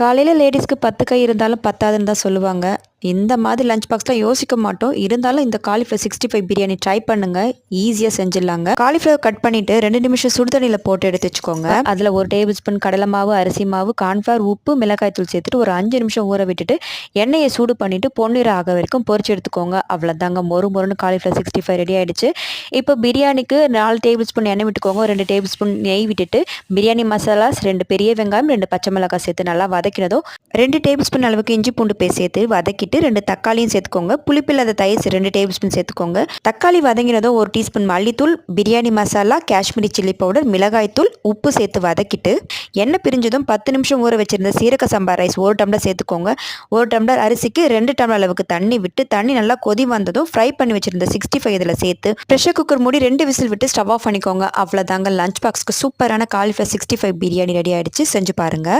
காலையில் லேடிஸ்க்கு 10 கை இருந்தாலும் பத்தாதுன்னு தான் சொல்லுவாங்க. இந்த மாதிரி லஞ்ச் பாக்ஸ்லாம் யோசிக்க மாட்டோம். இருந்தாலும் இந்த காலிஃப்ளவர் 65 பிரியாணி ட்ரை பண்ணுங்க. ஈஸியாக செஞ்சிடலாங்க. காலிஃப்ளவர் கட் பண்ணிட்டு 2 நிமிஷம் சுடுதண்ணியில் போட்டு எடுத்து வச்சுக்கோங்க. அதில் 1 டேபிள் ஸ்பூன் கடலை மாவு, அரிசி மாவு, கார்ன்ஃப்ளவர், உப்பு, மிளகாய் தூள் சேர்த்துட்டு ஒரு 5 நிமிஷம் ஊற விட்டுட்டு எண்ணெயை சூடு பண்ணிட்டு பொன்னிறம் ஆக வரைக்கும் பொரிச்சு எடுத்துக்கோங்க. அவ்வளோதாங்க, மொறு மொறுன்னு காலிஃப்ளவர் 65 ரெடி ஆயிடுச்சு. இப்போ பிரியாணிக்கு 4 டேபிள் ஸ்பூன் எண்ணெய் விட்டுக்கோங்க. 2 டேபிள் ஸ்பூன் நெய் விட்டுட்டு பிரியாணி மசாலாஸ், 2 பெரிய வெங்காயம், 2 பச்சை மிளகாய் சேர்த்து நல்லா வதக்கினதும் 2 டேபிள் ஸ்பூன் அளவுக்கு இஞ்சி பூண்டு பேஸ்ட் சேர்த்து வதக்கிட்டு 2 தக்காளியும் சேர்த்துக்கோங்க. புளிப்பில்லாத தயிர் 2 டேபிள் ஸ்பூன் சேர்த்துக்கோங்க. தக்காளி வதங்கினதும் 1 டீஸ்பூன் மல்லித்தூள், பிரியாணி மசாலா, காஷ்மீரி சில்லி பவுடர், மிளகாய் தூள், உப்பு சேர்த்து வதக்கிட்டு எண்ணெய் பிரிஞ்சதும் 10 நிமிஷம் ஊற வச்சிருந்த சீரக சம்பா ரைஸ் 1 டம்ளர் சேர்த்துக்கோங்க. 1 டம்ளர் அரிசிக்கு 2 டம்ளர் அளவுக்கு தண்ணி விட்டு தண்ணி நல்லா கொதி வந்ததும் ஃப்ரை பண்ணி வச்சிருந்த 65 இதில் சேர்த்து ப்ரெஷர் குக்கர் மூடி 2 விசில் விட்டு ஸ்டவ் ஆஃப் பண்ணிக்கோங்க. அவ்வளோதாங்க, லஞ்ச் பாக்ஸ்க்கு சூப்பரான காலிஃப்ளவர் 65 பிரியாணி ரெடி ஆயிடுச்சு. செஞ்சு பாருங்க.